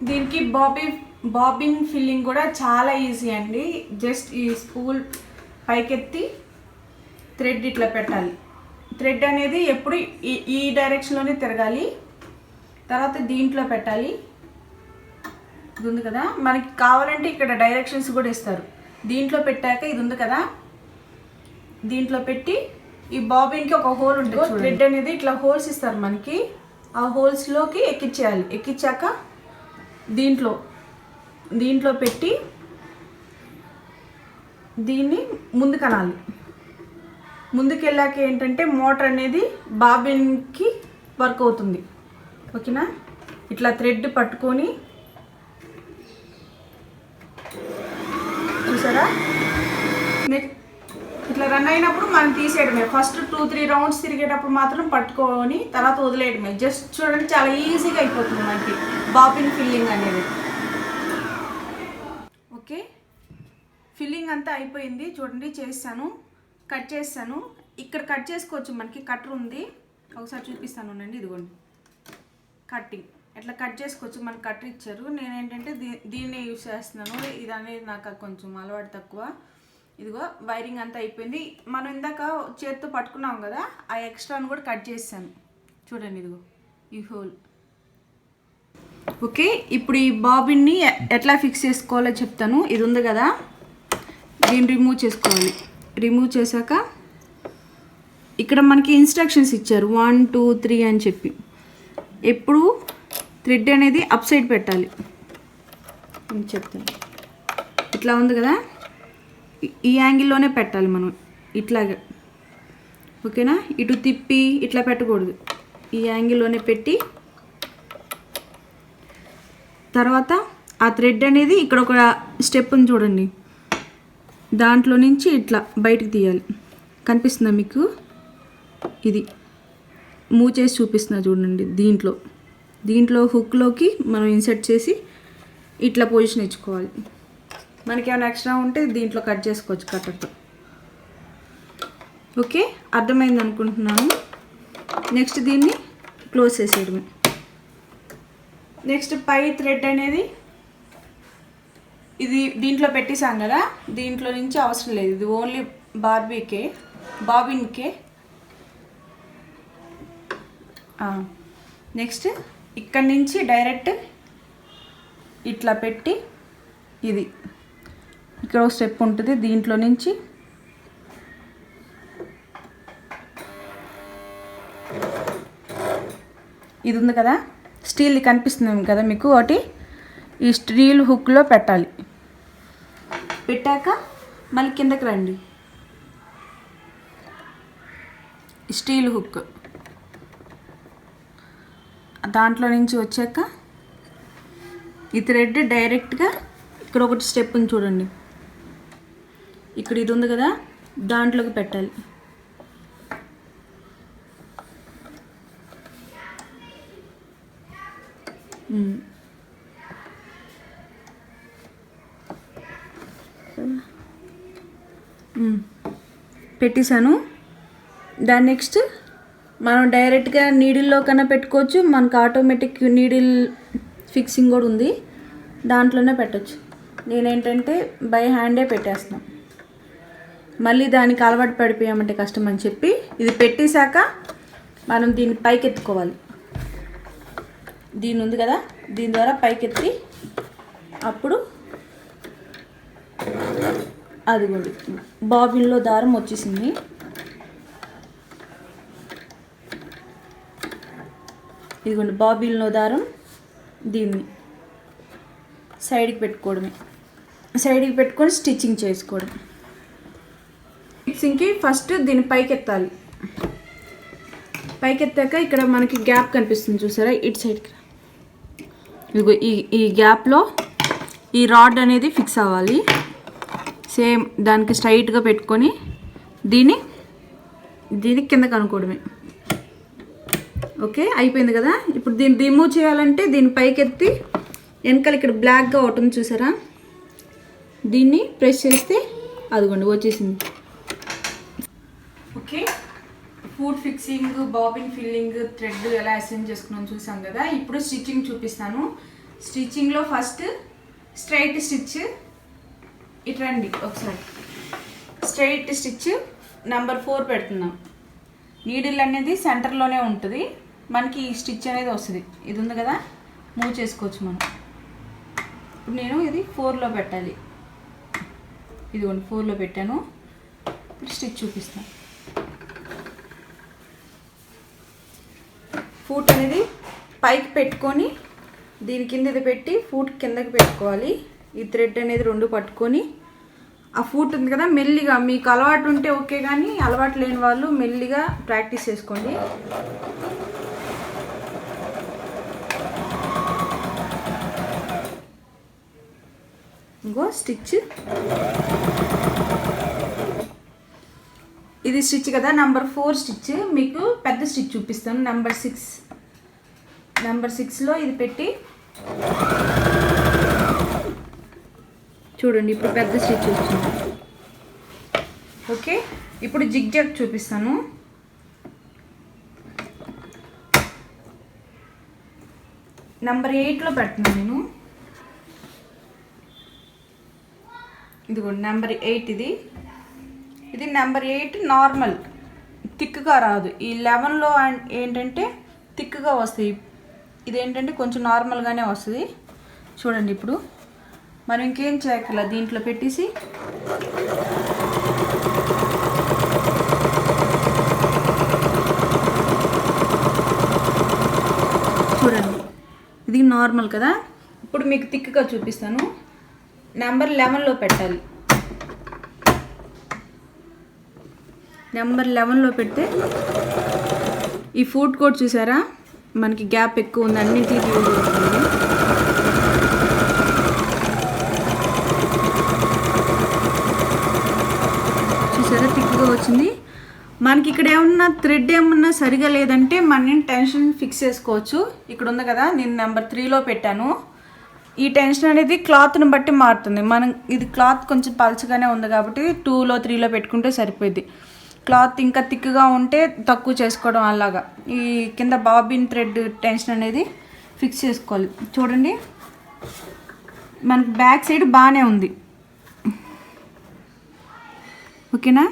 దీనికి bobbin filling కూడా చాలా ఈజీ అండి. జస్ట్ ఈ స్పూల్ పైకెత్తి థ్రెడ్ ఇట్లా పెట్టాలి. థ్రెడ్ అనేది ఎప్పుడు ఈ డైరెక్షన్లోనే తిరగాలి. తర్వాత దీంట్లో పెట్టాలి. ఇది ఉంది కదా, మనకి కావాలంటే ఇక్కడ డైరెక్షన్స్ కూడా ఇస్తారు. దీంట్లో పెట్టాక ఇది ఉంది కదా, దీంట్లో పెట్టి ఈ బాబిన్కి ఒక హోల్ ఉంటుంది. థ్రెడ్ అనేది ఇట్లా హోల్స్ ఇస్తారు మనకి. ఆ హోల్స్లోకి ఎక్కించేయాలి. ఎక్కించాక దీంట్లో పెట్టి దీన్ని ముందుకనాలి. ముందుకెళ్ళాక ఏంటంటే మోటార్ అనేది బాబిన్కి వర్క్ అవుతుంది. ఓకేనా? ఇట్లా థ్రెడ్ పట్టుకొని చూసారా, ఇట్లా రన్ అయినప్పుడు మనం తీసేయడమే. ఫస్ట్ 2-3 రౌండ్స్ తిరిగేటప్పుడు మాత్రం పట్టుకొని తర్వాత వదిలేయడమే. జస్ట్ చూడండి, చాలా ఈజీగా అయిపోతుంది మనకి బాబిన్ ఫిల్లింగ్ అనేది. ఓకే, ఫిల్లింగ్ అంతా అయిపోయింది. చూడండి, కట్ చేస్తాను. ఇక్కడ కట్ చేసుకోవచ్చు, మనకి కట్టర్ ఉంది. ఒకసారి చూపిస్తాను అండి. ఇదిగోండి కట్టింగ్, ఎట్లా కట్ చేసుకోవచ్చు. మనకి కట్టర్ ఇచ్చారు. నేను ఏంటంటే దీన్నే యూజ్ చేస్తున్నాను. ఇది అనేది నాకు కొంచెం అలవాటు తక్కువ. ఇదిగో వైరింగ్ అంతా అయిపోయింది. మనం ఇందాక చేతితో పట్టుకున్నాం కదా, ఆ ఎక్స్ట్రాను కూడా కట్ చేసాను. చూడండి, ఇదిగో ఈ హోల్. ఓకే, ఇప్పుడు ఈ బాబిన్ని ఎట్లా ఫిక్స్ చేసుకోవాలో చెప్తాను. ఇది ఉంది కదా, దీన్ని రిమూవ్ చేసుకోవాలి. రిమూవ్ చేశాక ఇక్కడ మనకి ఇన్స్ట్రక్షన్స్ ఇచ్చారు 1 2 3 అని చెప్పి. ఎప్పుడు థ్రెడ్ అనేది అప్ సైడ్ పెట్టాలి చెప్తాను. ఇట్లా ఉంది కదా, ఈ యాంగిల్లోనే పెట్టాలి మనం, ఇట్లాగా. ఓకేనా? ఇటు తిప్పి ఇట్లా పెట్టకూడదు. ఈ యాంగిల్లోనే పెట్టి తర్వాత ఆ థ్రెడ్ అనేది ఇక్కడ ఒక స్టెప్ ఉంది చూడండి, దాంట్లో నుంచి ఇట్లా బయటికి తీయాలి. కనిపిస్తుందా మీకు? ఇది మూవ్ చేసి చూపిస్తున్నా చూడండి. దీంట్లో హుక్లోకి మనం ఇన్సర్ట్ చేసి ఇట్లా పొజిషన్ ఇచ్చుకోవాలి. మనకి ఏమైనా ఎక్స్ట్రా ఉంటే దీంట్లో కట్ చేసుకోవచ్చు కట్టర్తో. ఓకే, అర్థమైంది అనుకుంటున్నాను. నెక్స్ట్ దీన్ని క్లోజ్ చేసేయడమే. నెక్స్ట్ పై థ్రెడ్ అనేది ఇది దీంట్లో పెట్టేసాం కదా, దీంట్లో నుంచి అవసరం లేదు. ఇది ఓన్లీ బాబిన్కే. నెక్స్ట్ ఇక్కడ నుంచి డైరెక్ట్ ఇట్లా పెట్టి ఇది ఇక్కడ ఒక స్టెప్ ఉంటుంది. దీంట్లో నుంచి ఇది ఉంది కదా, స్టీల్ కనిపిస్తుంది కదా మీకు, ఒకటి ఈ స్టీల్ హుక్లో పెట్టాలి. పెట్టాక మళ్ళీ కిందకి రండి. స్టీల్ హుక్ దాంట్లో నుంచి వచ్చాక ఈ థ్రెడ్ డైరెక్ట్గా ఇక్కడ ఒకటి స్టెప్ ఉంది చూడండి, ఇక్కడ ఇది ఉంది కదా, దాంట్లోకి పెట్టాలి. పెట్టేశాను. దాని నెక్స్ట్ మనం డైరెక్ట్గా నీడిల్లో కన్నా పెట్టుకోవచ్చు. మనకు ఆటోమేటిక్ నీడిల్ ఫిక్సింగ్ కూడా ఉంది, దాంట్లోనే పెట్టచ్చు. నేనేంటంటే బై హ్యాండే పెట్టేస్తున్నాను. మళ్ళీ దానికి అలవాటు పడిపోయామంటే కష్టం అని చెప్పి ఇది పెట్టేశాక మనం దీన్ని పైకెత్తుకోవాలి. దీని ఉంది కదా, దీని ద్వారా పైకెత్తి అప్పుడు అదిగోండి బాబిన్లో దారం వచ్చేసింది. ఇదిగోండి బాబిన్లో దారం, దీన్ని సైడ్కి పెట్టుకోవడమే. సైడ్కి పెట్టుకొని స్టిచ్చింగ్ చేసుకోవడం. స్టిచ్చింగ్కి ఫస్ట్ దీన్ని పైకెత్తాలి. పైకెత్తాక ఇక్కడ మనకి గ్యాప్ కనిపిస్తుంది చూసారా, ఇటు సైడ్కి. ఇదిగో ఈ గ్యాప్లో ఈ రాడ్ అనేది ఫిక్స్ అవ్వాలి. సేమ్ దానికి స్ట్రైట్గా పెట్టుకొని దీన్ని కిందకి అనుకోవడమే. ఓకే, అయిపోయింది కదా. ఇప్పుడు దీన్ని రిమూవ్ చేయాలంటే దీన్ని పైకెత్తి వెనకాల ఇక్కడ బ్లాక్గా ఒకటి ఉంది చూసారా, దీన్ని ప్రెస్ చేస్తే అదిగోండి వచ్చేసింది. Okay, foot fixing, bobbin filling, thread ఎలా అసెంజ్ చేసుకున్నాను చూసాం కదా. ఇప్పుడు స్టిచ్చింగ్ చూపిస్తాను. స్టిచ్చింగ్లో ఫస్ట్ స్ట్రైట్ స్టిచ్, ఇటు రండి ఒకసారి, స్ట్రైట్ స్టిచ్ నెంబర్ 4 పెడుతున్నాం. నీడిల్ అనేది సెంటర్లోనే ఉంటుంది, మనకి ఈ స్టిచ్ అనేది వస్తుంది. ఇది ఉంది కదా, మూవ్ చేసుకోవచ్చు మనం. ఇప్పుడు నేను ఇది 4లో పెట్టాలి. ఇదిగోండి 4లో పెట్టాను. ఇప్పుడు స్టిచ్ చూపిస్తాను. ఫూట్ అనేది పైకి పెట్టుకొని దీని కింద ఇది పెట్టి ఫూట్ కిందకి పెట్టుకోవాలి. ఈ థ్రెడ్ అనేది 2 పట్టుకొని ఆ ఫూట్ ఉంది కదా, మెల్లిగా మీకు అలవాటు ఉంటే ఓకే, కానీ అలవాటు లేని వాళ్ళు మెల్లిగా ప్రాక్టీస్ చేసుకోండి. ఇంకో స్టిచ్, ఇది స్టిచ్ కదా, నెంబర్ 4 స్టిచ్. మీకు పెద్ద స్టిచ్ చూపిస్తాను, నెంబర్ 6. నెంబర్ 6లో ఇది పెట్టి చూడండి, ఇప్పుడు పెద్ద స్టిచ్ వచ్చింది. ఓకే, ఇప్పుడు జిగ్జాగ్ చూపిస్తాను. నెంబర్ 8లో పెడుతున్నాను నేను. ఇదిగోండి నెంబర్ 8 ఇది. ఇది నెంబర్ 8 నార్మల్, థిక్గా రాదు. ఈ 11లో ఏంటంటే థిక్గా వస్తాయి, ఇదేంటంటే కొంచెం నార్మల్గానే వస్తుంది. చూడండి, ఇప్పుడు మనం ఇంకేం చేయక్కర్లా, దీంట్లో పెట్టేసి చూడండి, ఇది నార్మల్ కదా. ఇప్పుడు మీకు థిక్గా చూపిస్తాను. నెంబర్ 11లో పెట్టాలి. నెంబర్ 11లో పెడితే ఈ ఫూట్ కోడ్ చూసారా, మనకి గ్యాప్ ఎక్కువ ఉంది, అన్నింటికి యూజ్ అవుతుంది. చూసారా, థిక్గా వచ్చింది. మనకి ఇక్కడ ఏమన్నా థ్రెడ్ ఏమన్నా సరిగా లేదంటే మనం టెన్షన్ ఫిక్స్ చేసుకోవచ్చు. ఇక్కడ ఉంది కదా, నేను నెంబర్ 3లో పెట్టాను. ఈ టెన్షన్ అనేది క్లాత్ని బట్టి మారుతుంది. మనం ఇది క్లాత్ కొంచెం పల్చగానే ఉంది కాబట్టి 2లో 3లో పెట్టుకుంటే సరిపోద్ది. క్లాత్ ఇంకా థిక్గా ఉంటే తక్కువ చేసుకోవడం అలాగా. ఈ కింద బాబిన్ థ్రెడ్ టెన్షన్ అనేది ఫిక్స్ చేసుకోవాలి. చూడండి, మనకి బ్యాక్ సైడ్ బాగానే ఉంది. ఓకేనా,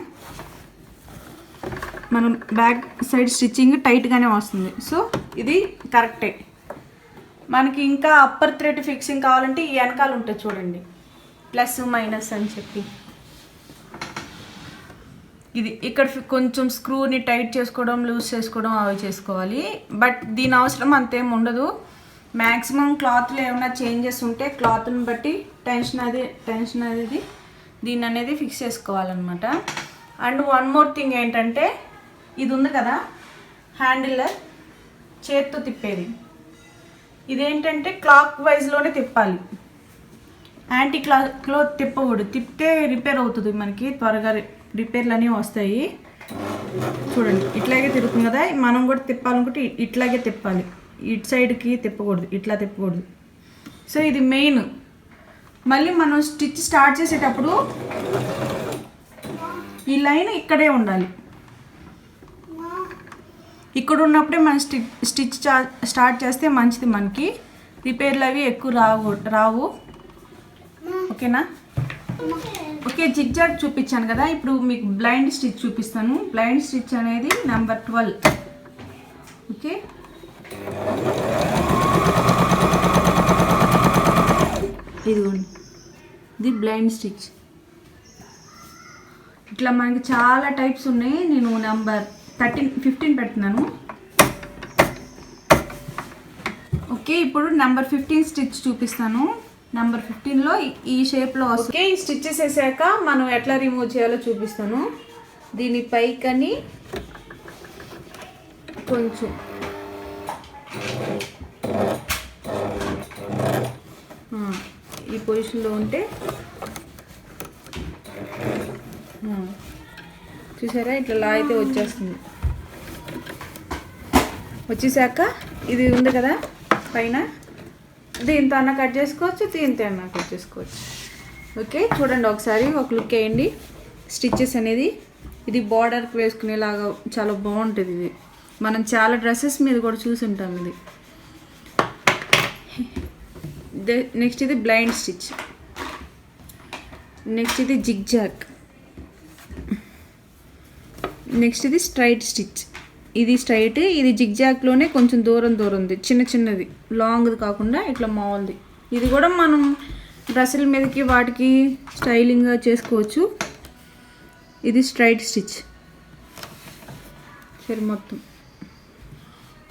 మనం బ్యాక్ సైడ్ స్టిచ్చింగ్ టైట్గానే వస్తుంది. సో ఇది కరెక్టే. మనకి ఇంకా అప్పర్ థ్రెడ్ ఫిక్సింగ్ కావాలంటే ఈ వెనకాల ఉంటుంది చూడండి, ప్లస్ మైనస్ అని చెప్పి. ఇది ఇక్కడ కొంచెం స్క్రూని టైట్ చేసుకోవడం, లూజ్ చేసుకోవడం అవి చేసుకోవాలి. బట్ దీని అవసరం అంతేం ఉండదు. మ్యాక్సిమం క్లాత్లో ఏమైనా చేంజెస్ ఉంటే క్లాత్ని బట్టి టెన్షన్ అనేది దీన్ని అనేది ఫిక్స్ చేసుకోవాలన్నమాట. అండ్ వన్ మోర్ థింగ్ ఏంటంటే, ఇది ఉంది కదా హ్యాండిల్, చేత్తో తిప్పేది, ఇదేంటంటే క్లాక్ వైజ్లోనే తిప్పాలి. యాంటీ క్లాక్లో తిప్పకూడదు. తిప్పితే రిపేర్ అవుతుంది, మనకి త్వరగా రిపేర్లు అనేవి వస్తాయి. చూడండి, ఇట్లాగే తిరుగుతుంది కదా, మనం కూడా తిప్పాలనుకుంటే ఇట్లాగే తిప్పాలి. ఇటు సైడ్కి తిప్పకూడదు, ఇట్లా తిప్పకూడదు. సో ఇది మెయిన్. మళ్ళీ మనం స్టిచ్ స్టార్ట్ చేసేటప్పుడు ఈ లైన్ ఇక్కడే ఉండాలి. ఇక్కడ ఉన్నప్పుడే మనం స్టిచ్ స్టార్ట్ చేస్తే మంచిది, మనకి రిపేర్లు అవి ఎక్కువ రావు. ఓకేనా. ఓకే, జిగ్జాగ్ చూపించాను కదా, ఇప్పుడు మీకు బ్లైండ్ స్టిచ్ చూపిస్తాను. బ్లైండ్ స్టిచ్ అనేది నెంబర్ 12. ఓకే, ఇదిగోండి, ఇది బ్లైండ్ స్టిచ్. ఇట్లా మనకి చాలా టైప్స్ ఉన్నాయి. నేను నెంబర్ 15 పెడుతున్నాను. ఓకే, ఇప్పుడు నెంబర్ 15 స్టిచ్ చూపిస్తాను. నెంబర్ 15లో ఈ షేప్లో వస్తుంది. ఓకే, ఈ స్టిచ్చెస్ వేసాక మనం ఎట్లా రిమూవ్ చేయాలో చూపిస్తాను. దీని పైకని కొంచెం ఈ పొజిషన్లో ఉంటే చూసారా, ఇట్లా లా అయితే వచ్చేస్తుంది. వచ్చేసాక ఇది ఉంది కదా పైన, దీంతో అన్న కట్ చేసుకోవచ్చు, దీంతో అన్న కట్ చేసుకోవచ్చు. ఓకే, చూడండి ఒకసారి ఒక లుక్ వేయండి. స్టిచ్చెస్ అనేది ఇది బార్డర్కి వేసుకునేలాగా చాలా బాగుంటుంది. ఇది మనం చాలా డ్రెస్సెస్ మీద కూడా చూసి ఉంటాం. ఇది నెక్స్ట్ ఇది బ్లైండ్ స్టిచ్, నెక్స్ట్ ఇది జిగ్జాగ్, నెక్స్ట్ ఇది స్ట్రైట్ స్టిచ్. ఇది స్ట్రైట్, ఇది జిగ్జాగ్లోనే కొంచెం దూరం ఉంది, చిన్నది, లాంగ్ది కాకుండా ఇట్లా మామూలుది. ఇది కూడా మనం డ్రెస్సుల మీదకి వాటికి స్టైలింగ్గా చేసుకోవచ్చు. ఇది స్ట్రైట్ స్టిచ్. సరే, మొత్తం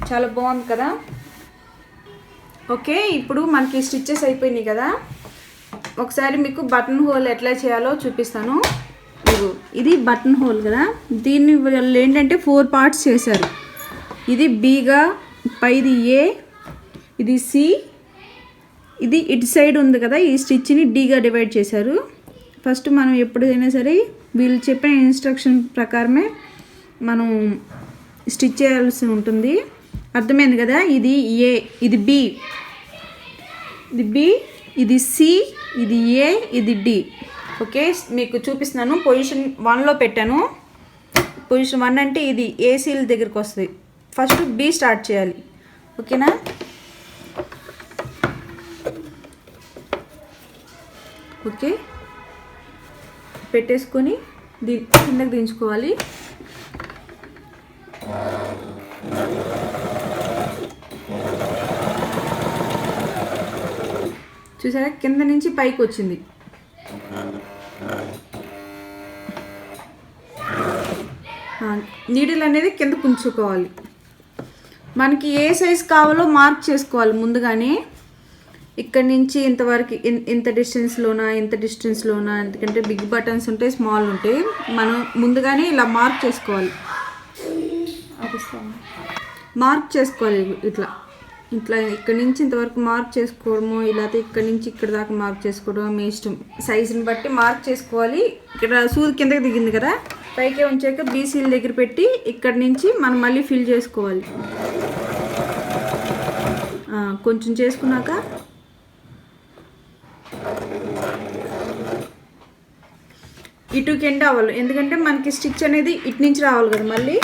చాలా బాగుంది కదా. ఓకే, ఇప్పుడు మనకి స్టిచ్చెస్ అయిపోయినాయి కదా. ఒకసారి మీకు బటన్ హోల్ ఎట్లా చేయాలో చూపిస్తాను. ఇది బటన్ హోల్ కదా. దీన్ని వాళ్ళు ఏంటంటే 4 పార్ట్స్ చేశారు. ఇది బీగా, పైది ఏ, ఇది సి, ఇది ఇటు సైడ్ ఉంది కదా, ఈ స్టిచ్ని డీగా డివైడ్ చేశారు. ఫస్ట్ మనం ఎప్పుడైనా సరే వీళ్ళు చెప్పిన ఇన్స్ట్రక్షన్ ప్రకారమే మనం స్టిచ్ చేయాల్సి ఉంటుంది. అర్థమైంది కదా. ఇది ఏ, ఇది బి, ఇది సి, ఇది ఏ, ఇది డి. ఓకే, మీకు చూపిస్తున్నాను. పొజిషన్ 1లో పెట్టాను. పొజిషన్ 1 అంటే ఇది ఏసీల దగ్గరికి వస్తుంది. ఫస్ట్ బి స్టార్ట్ చేయాలి. ఓకేనా. ఓకే, పెట్టేసుకొని కిందకి దించుకోవాలి. చూసారా, కింద నుంచి పైకి వచ్చింది. నీడిల్ అనేది కింద కుంచుకోవాలి. మనకి ఏ సైజ్ కావాలో మార్క్ చేసుకోవాలి ముందుగానే. ఇక్కడ నుంచి ఇంతవరకు ఇంత డిస్టెన్స్లోనా, ఎందుకంటే బిగ్ బటన్స్ ఉంటాయి, స్మాల్ ఉంటాయి. మనం ముందుగానే ఇలా మార్క్ చేసుకోవాలి. ఇట్లా ఇక్కడ నుంచి ఇంతవరకు మార్క్ చేసుకోవడము, లేకపోతే ఇక్కడ నుంచి ఇక్కడ దాకా మార్క్ చేసుకోవడం మీ ఇష్టం. సైజుని బట్టి మార్క్ చేసుకోవాలి. ఇక్కడ సూది కిందకి దిగింది కదా, పైకి ఉంచాక బీసీల దగ్గర పెట్టి ఇక్కడ నుంచి మనం మళ్ళీ ఫిల్ చేసుకోవాలి. కొంచెం చేసుకున్నాక ఇటుకి ఎండ్ అవ్వాలి, ఎందుకంటే మనకి స్టిచ్ అనేది ఇటు నుంచి రావాలి కదా మళ్ళీ.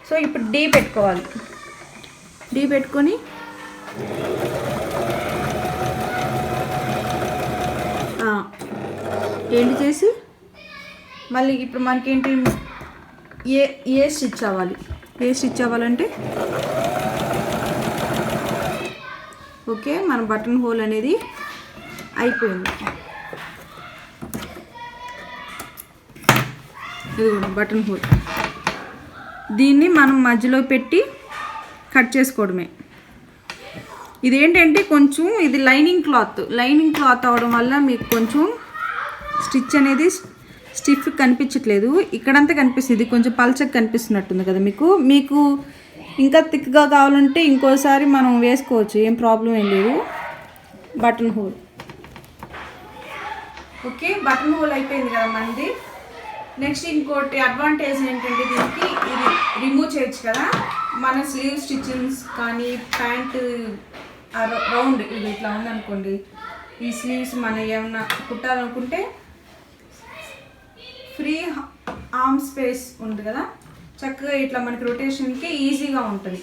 సో ఇప్పుడు డీ పెట్టుకోవాలి. డీ పెట్టుకొని ఎండ్ చేసి మళ్ళీ ఇప్పుడు మనకేంటి ఏ స్టిచ్ అవ్వాలి. ఏ స్టిచ్ అవ్వాలంటే ఓకే, మన బటన్ హోల్ అనేది అయిపోయింది. ఇది కూడా బటన్ హోల్. దీన్ని మనం మధ్యలో పెట్టి కట్ చేసుకోవడమే. ఇదేంటంటే కొంచెం ఇది లైనింగ్ క్లాత్ అవడం వల్ల మీకు కొంచెం స్టిచ్ అనేది స్టిఫ్ కనిపించట్లేదు. ఇక్కడంతా కనిపిస్తుంది, ఇది కొంచెం పల్చగా కనిపిస్తున్నట్టుంది కదా మీకు ఇంకా థిక్గా కావాలంటే ఇంకోసారి మనం వేసుకోవచ్చు, ఏం ప్రాబ్లం ఏం లేదు. Button whole okay, button whole అయిపోయింది కదా మనది. నెక్స్ట్ ఇంకోటి అడ్వాంటేజ్ ఏంటంటే దీనికి ఇది రిమూవ్ చేయొచ్చు కదా. మన స్లీవ్ స్టిచ్చింగ్స్ కానీ ప్యాంట్ రౌండ్ ఇది ఇట్లా ఉందనుకోండి, ఈ స్లీవ్స్ మనం ఏమన్నా కుట్టాలనుకుంటే ఫ్రీ ఆర్మ్ స్పేస్ ఉంది కదా, చక్కగా ఇట్లా మనకి రొటేషన్కి ఈజీగా ఉంటుంది.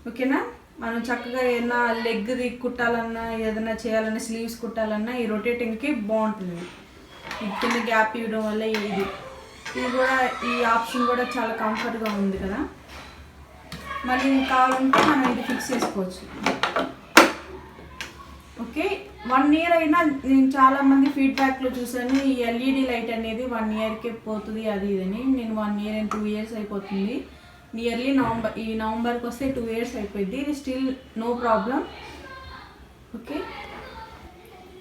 ఓకేనా. మనం చక్కగా ఏదైనా లెగ్ది కుట్టాలన్నా, ఏదైనా చేయాలన్నా, స్లీవ్స్ కుట్టాలన్నా ఈ రొటేటింగ్కి బాగుంటుంది. ఇది కింద గ్యాప్ ఇవ్వడం వల్ల ఇది కూడా ఈ ఆప్షన్ కూడా చాలా కంఫర్ట్గా ఉంది కదా. మళ్ళీ కావాలంటే మనం ఇది ఫిక్స్ చేసుకోవచ్చు. ఓకే, 1 year అయినా నేను చాలామంది ఫీడ్బ్యాక్లో చూసాను, ఈ ఎల్ఈడి లైట్ అనేది 1 yearకే పోతుంది అది ఇదని. నేను 1 year and 2 years అయిపోతుంది. నియర్లీ నవంబర్కి వస్తే 2 years అయిపోయింది. ఇది స్టిల్ నో ప్రాబ్లం.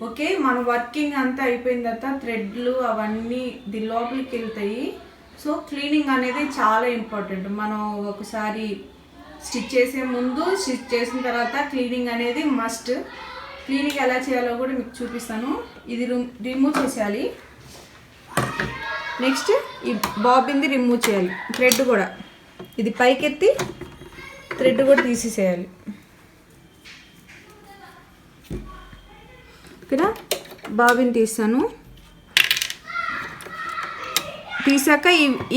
ఓకే, మన వర్కింగ్ అంతా అయిపోయిన తర్వాత థ్రెడ్లు అవన్నీ దీని లోపలికి వెళ్తాయి. సో క్లీనింగ్ అనేది చాలా ఇంపార్టెంట్. మనం ఒకసారి స్టిచ్ చేసే ముందు, స్టిచ్ చేసిన తర్వాత క్లీనింగ్ అనేది మస్ట్. క్లీనింగ్ ఎలా చేయాలో కూడా మీకు చూపిస్తాను. ఇది రిమూవ్ చేసేయాలి. నెక్స్ట్ ఈ బాబిన్ది రిమూవ్ చేయాలి. థ్రెడ్ కూడా ఇది పైకెత్తి థ్రెడ్ కూడా తీసేసేయాలి. ఓకేనా. బాబిన్ తీసాను. తీసాక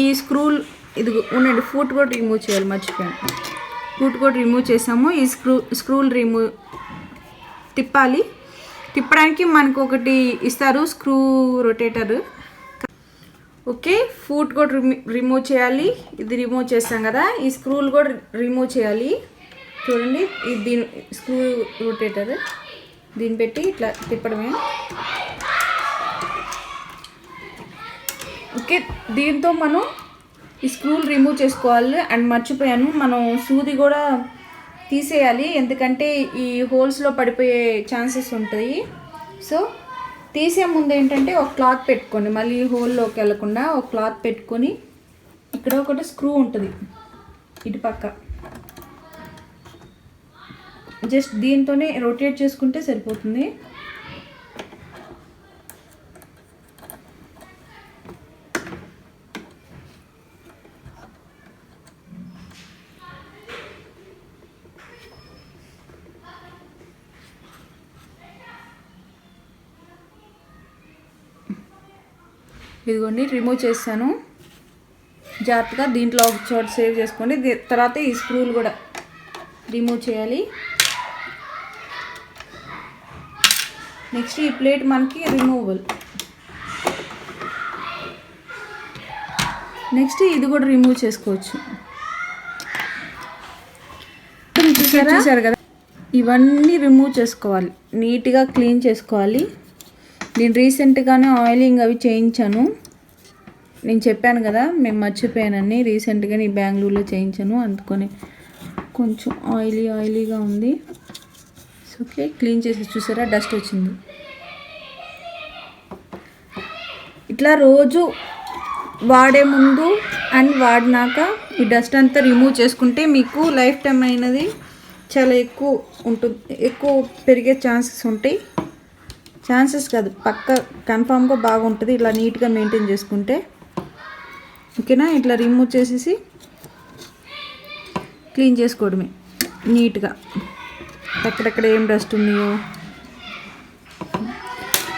ఈ స్క్రూల్ ఇది ఉండండి, ఫూట్ కూడా రిమూవ్ చేయాలి, మర్చిపోయాను. ఫూట్ కూడా రిమూవ్ చేసాము. ఈ స్క్రూల్ రిమూవ్ తిప్పాలి. తిప్పడానికి మనకు ఒకటి ఇస్తారు స్క్రూ రొటేటర్. ఓకే, ఫుట్ కూడా రిమూవ్ చేయాలి. ఇది రిమూవ్ చేస్తాం కదా, ఈ స్క్రూలు కూడా రిమూవ్ చేయాలి. చూడండి, ఇది దీని స్క్రూ రొటేటర్, దీన్ని పెట్టి ఇట్లా తిప్పడమే. ఓకే, దీంతో మనం ఈ స్క్రూలు రిమూవ్ చేసుకోవాలి. అండ్ మర్చిపోయాను, మనం సూది కూడా తీసేయాలి, ఎందుకంటే ఈ హోల్స్లో పడిపోయే ఛాన్సెస్ ఉంటాయి. సో తీసే ముందు ఏంటంటే ఒక క్లాత్ పెట్టుకోండి, మళ్ళీ హోల్లోకి వెళ్ళకుండా ఒక క్లాత్ పెట్టుకొని ఇక్కడ ఒకటి స్క్రూ ఉంటుంది ఇటు పక్క, జస్ట్ దీంతోనే రొటేట్ చేసుకుంటే సరిపోతుంది. ఇదిగోండి, రిమూవ్ చేస్తాను. జాగ్రత్తగా దీంట్లో ఒక చోట సేవ్ చేసుకోండి. తర్వాత ఈ స్క్రూలు కూడా రిమూవ్ చేయాలి. నెక్స్ట్ ఈ ప్లేట్ మనకి రిమూవబుల్. నెక్స్ట్ ఇది కూడా రిమూవ్ చేసుకోవచ్చు. చూసారు కదా, ఇవన్నీ రిమూవ్ చేసుకోవాలి, నీట్గా క్లీన్ చేసుకోవాలి. నేను రీసెంట్గానే ఆయిలింగ్ అవి చేయించాను. నేను చెప్పాను కదా, మేము మర్చిపోయానని. రీసెంట్గా ఈ బెంగళూరులో చేయించాను, అందుకని కొంచెం ఆయిలీగా ఉంది. ఓకే, క్లీన్ చేసి చూసారా, డస్ట్ వచ్చింది. ఇట్లా రోజు వాడే ముందు అండ్ వాడినాక ఈ డస్ట్ అంతా రిమూవ్ చేసుకుంటే మీకు లైఫ్ టైం అయినది చాలా ఎక్కువ ఉంటుంది, ఎక్కువ పెరిగే ఛాన్సెస్ ఉంటాయి. ఛాన్సెస్ కాదు, పక్క కన్ఫామ్గా బాగుంటుంది ఇలా నీట్గా మెయింటైన్ చేసుకుంటే. ఓకేనా, ఇట్లా రిమూవ్ చేసేసి క్లీన్ చేసుకోవడమే నీట్గా. ఎక్కడెక్కడ ఏం డస్ట్ ఉన్నాయో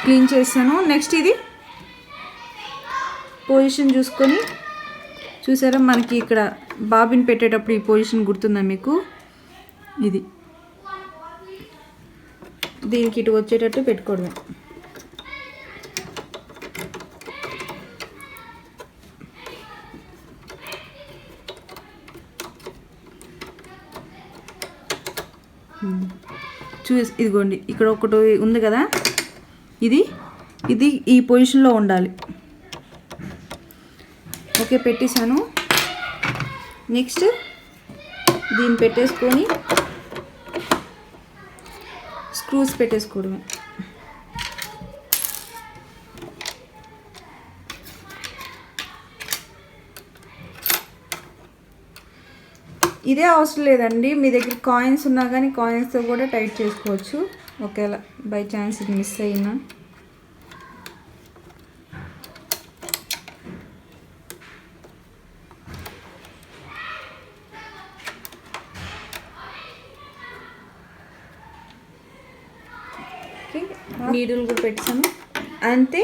క్లీన్ చేస్తాను. నెక్స్ట్ ఇది పొజిషన్ చూసుకొని, చూసారా మనకి ఇక్కడ బాబిన్ పెట్టేటప్పుడు ఈ పొజిషన్ గుర్తుందా మీకు? ఇది దీనికి ఇటు వచ్చేటట్టు పెట్టుకోవడమే. ఇదిగోండి, ఇక్కడ ఒకటి ఉంది కదా, ఇది ఈ పొజిషన్లో ఉండాలి. ఓకే, పెట్టేశాను. నెక్స్ట్ దీన్ని పెట్టేసుకొని స్క్రూస్ పెట్టేసుకోవడమే. ఇదే అవసరం లేదండి, మీ దగ్గర కాయిన్స్ ఉన్నా కానీ కాయిన్స్తో కూడా టైట్ చేసుకోవచ్చు, ఒకవేళ బై ఛాన్స్ ఇది మిస్ అయినా. నీడిల్ కూడా పెట్టాను. అంతే,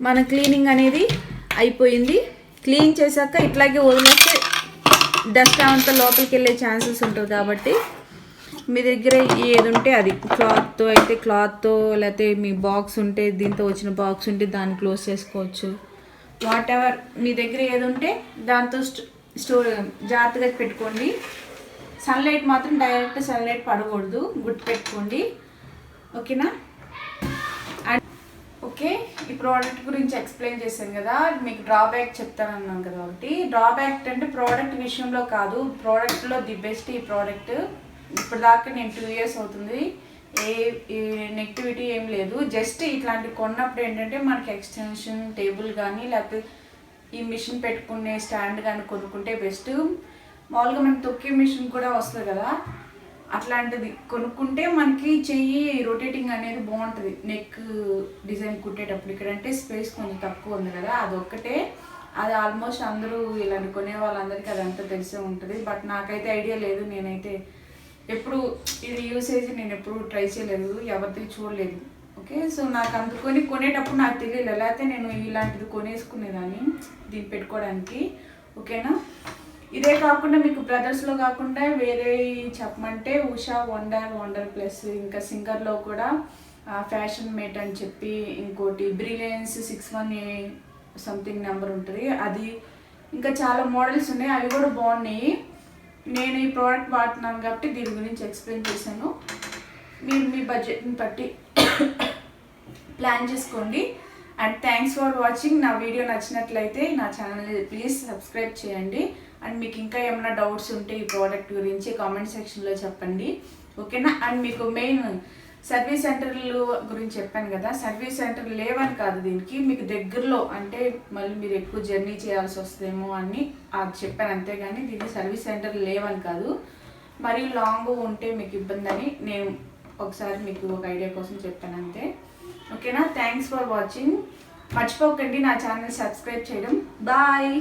మన క్లీనింగ్ అనేది అయిపోయింది. క్లీన్ చేశాక ఇట్లాగే వదిలేస్తే డస్ట్ అంతా లోపలికి వెళ్ళే ఛాన్సెస్ ఉంటుంది. కాబట్టి మీ దగ్గర ఏది ఉంటే అది, క్లాత్తో అయితే క్లాత్తో, లేకపోతే మీ బాక్స్ ఉంటే దీంతో వచ్చిన బాక్స్ ఉంటే దాన్ని క్లోజ్ చేసుకోవచ్చు. వాట్ ఎవర్ మీ దగ్గర ఏది ఉంటే దాంతో స్టోర్ జాగ్రత్తగా పెట్టుకోండి. సన్లైట్ మాత్రం డైరెక్ట్ సన్లైట్ పడకూడదు, గుర్తుపెట్టుకోండి. ఓకేనా? ఓకే, ఈ ప్రోడక్ట్ గురించి ఎక్స్ప్లెయిన్ చేశాను కదా, మీకు డ్రాబ్యాక్ చెప్తానన్నాను కదా. ఒకటి డ్రాబ్యాక్ అంటే ప్రోడక్ట్ విషయంలో కాదు, ప్రోడక్ట్లో ది బెస్ట్ ఈ ప్రోడక్ట్. ఇప్పుడు దాకా నేను 2 years అవుతుంది, ఏ నెగిటివిటీ ఏం లేదు. జస్ట్ ఇట్లాంటి కొన్నప్పుడు ఏంటంటే మనకి ఎక్స్టెన్షన్ టేబుల్ కానీ లేకపోతే ఈ మిషన్ పెట్టుకునే స్టాండ్ కానీ కొనుక్కుంటే బెస్ట్. మామూలుగా మనకి తొక్కే మిషన్ కూడా వస్తుంది కదా, అట్లాంటిది కొనుక్కుంటే మనకి చెయ్యి రొటేటింగ్ అనేది బాగుంటుంది. నెక్ డిజైన్ కుట్టేటప్పుడు ఇక్కడ అంటే స్పేస్ కొంచెం తక్కువ ఉంది కదా, అదొక్కటే. అది ఆల్మోస్ట్ అందరూ ఇలాంటి కొనే వాళ్ళందరికీ అదంతా తెలిసే ఉంటుంది. బట్ నాకైతే ఐడియా లేదు, నేనైతే ఎప్పుడు ఇది యూసేజ్ నేను ఎప్పుడు ట్రై చేయలేదు, ఎవరిది చూడలేదు. ఓకే, సో నాకు అందుకొని కొనేటప్పుడు నాకు తెలియదు, లేకపోతే నేను ఇలాంటిది కొనేసుకునేదాన్ని దీన్ని పెట్టుకోవడానికి. ఓకేనా? ఇదే కాకుండా మీకు బ్రదర్స్లో కాకుండా వేరే చెప్పమంటే ఉషా వండర్ ప్లస్ ఇంకా సింగర్లో కూడా ఫ్యాషన్ మేట్ అని చెప్పి, ఇంకోటి బ్రిలియన్స్ 61A సంథింగ్ నెంబర్ ఉంటుంది అది, ఇంకా చాలా మోడల్స్ ఉన్నాయి, అవి కూడా బాగున్నాయి. నేను ఈ ప్రోడక్ట్ వాడుతున్నాను కాబట్టి దీని గురించి ఎక్స్ప్లెయిన్ చేశాను. మీరు మీ బడ్జెట్ని బట్టి ప్లాన్ చేసుకోండి. And thanks for watching. నా వీడియో నచ్చినట్లయితే నా ఛానల్ని ప్లీజ్ సబ్స్క్రైబ్ చేయండి. అండ్ మీకు ఇంకా ఏమైనా డౌట్స్ ఉంటే ఈ ప్రోడక్ట్ గురించి కామెంట్ సెక్షన్లో చెప్పండి, ఓకేనా. అండ్ మీకు మెయిన్ సర్వీస్ సెంటర్లు గురించి చెప్పాను కదా, సర్వీస్ సెంటర్ లేవని కాదు, దీనికి మీకు దగ్గరలో అంటే మళ్ళీ మీరు ఎక్కువ జర్నీ చేయాల్సి వస్తుందేమో అని అది చెప్పాను, అంతేగాని దీనికి సర్వీస్ సెంటర్ లేవని కాదు. మరీ లాంగ్ ఉంటే మీకు ఇబ్బంది అని నేను ఒకసారి మీకు ఒక ఐడియా కోసం చెప్పాను అంతే, ఓకేనా. Thanks for watching. మర్చిపోకండి నా ఛానల్ సబ్స్క్రైబ్ చేయడం. బాయ్.